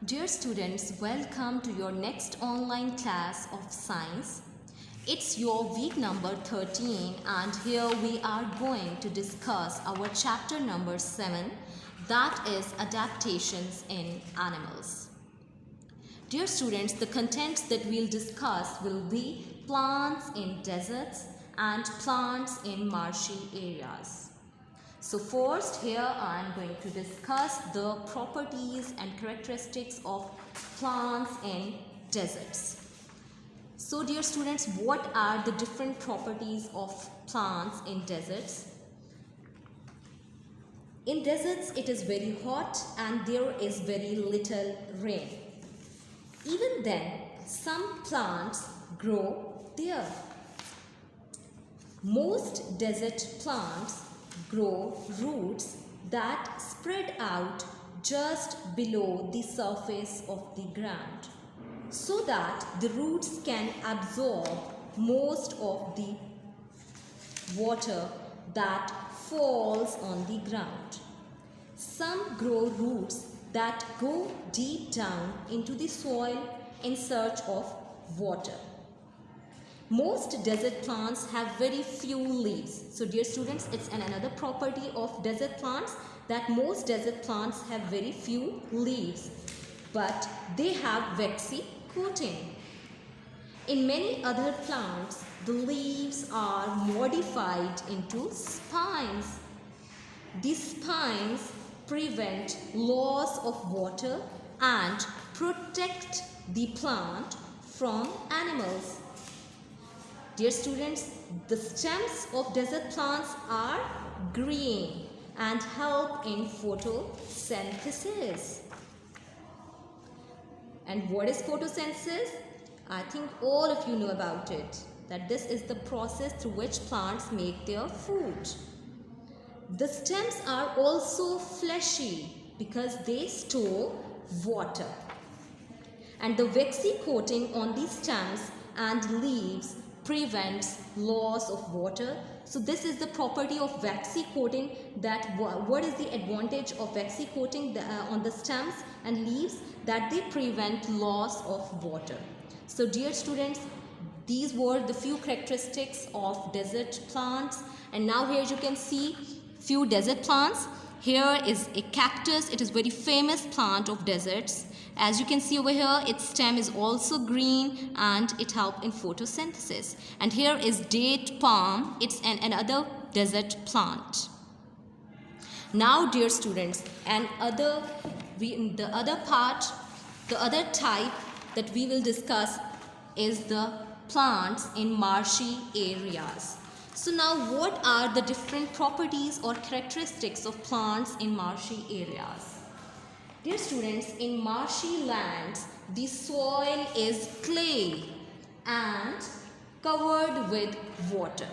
Dear students, welcome to your next online class of science. It's your week number 13 and here we are going to discuss our chapter number 7, that is adaptations in animals. Dear students, the contents that we'll discuss will be plants in deserts and plants in marshy areas. So first here I am going to discuss the properties and characteristics of plants in deserts. So dear students, what are the different properties of plants in deserts? In deserts it is very hot and there is very little rain. Even then, some plants grow there. Most desert plants grow roots that spread out just below the surface of the ground so that the roots can absorb most of the water that falls on the ground. Some grow roots that go deep down into the soil in search of water. Most desert plants have very few leaves. So dear students, it's another property of desert plants that most desert plants have very few leaves, but they have waxy coating. In many other plants, the leaves are modified into spines. These spines prevent loss of water and protect the plant from animals. Dear students, the stems of desert plants are green and help in photosynthesis. And what is photosynthesis? I think all of you know about it, that this is the process through which plants make their food. The stems are also fleshy because they store water. And the waxy coating on the stems and leaves prevents loss of water. So this is the property of waxy coating. That what is the advantage of waxy coating on the stems and leaves? That they prevent loss of water. So dear students, these were the few characteristics of desert plants. And now here you can see few desert plants. Here is a cactus. It is very famous plant of deserts. As you can see over here, its stem is also green and it helps in photosynthesis. And here is date palm. It's another desert plant. Now dear students, the other type that we will discuss is the plants in marshy areas. So now what are the different properties or characteristics of plants in marshy areas? Dear students, in marshy lands, the soil is clay and covered with water.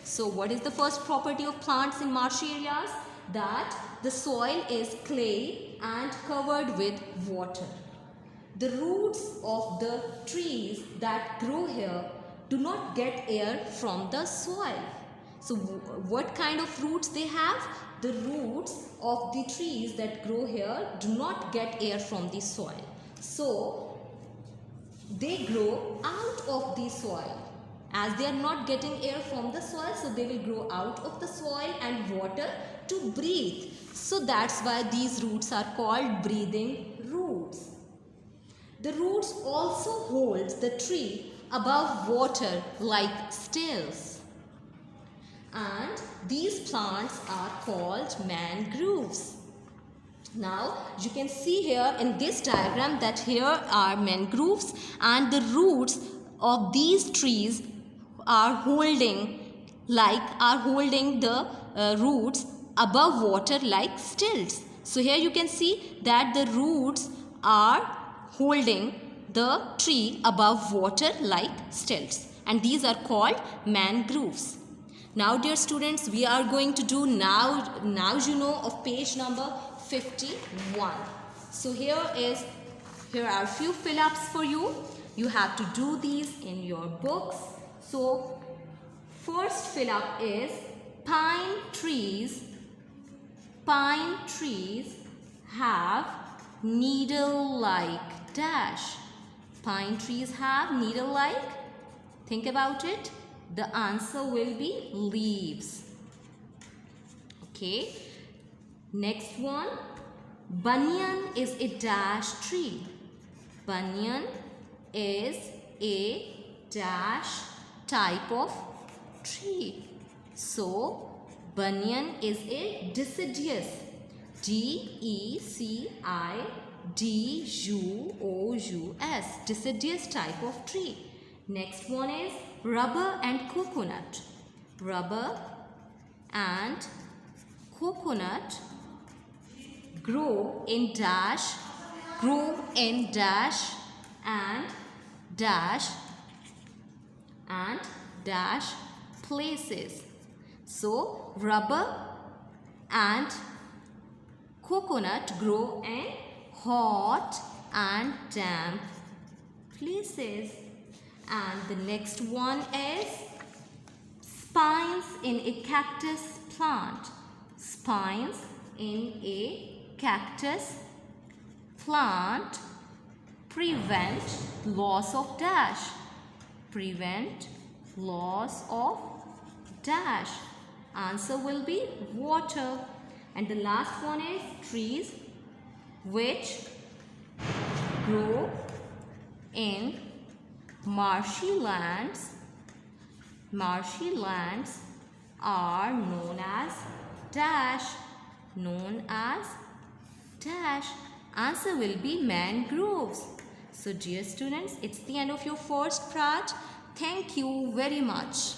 So what is the first property of plants in marshy areas? That the soil is clay and covered with water. The roots of the trees that grow here do not get air from the soil. So what kind of roots they have? The roots of the trees that grow here do not get air from the soil. So they grow out of the soil. As they are not getting air from the soil, so they will grow out of the soil and water to breathe. So that's why these roots are called breathing roots. The roots also hold the tree above water like stills. And these plants are called mangroves. Now you can see here in this diagram that here are mangroves and the roots of these trees are holding the roots above water like stilts. So here you can see that the roots are holding the tree above water like stilts, and these are called mangroves. Now dear students, we are going to do now you know of page number 51. So here are a few fill-ups for you. You have to do these in your books. So first fill-up is pine trees have needle-like dash. Pine trees have needle-like. Think about it. The answer will be leaves. Okay. Next one. Banyan is a dash tree. Banyan is a dash type of tree. So, banyan is a deciduous. Deciduous. Deciduous type of tree. Next one is rubber and coconut. Rubber and coconut grow in dash and dash places. So rubber and coconut grow in hot and damp places. And the next one is spines in a cactus plant. Spines in a cactus plant prevent loss of dash. Prevent loss of dash. Answer will be water. And the last one is trees which grow in marshy lands. Marshy lands are known as dash. Known as dash. Answer will be mangroves. So dear students, it's the end of your first part. Thank you very much.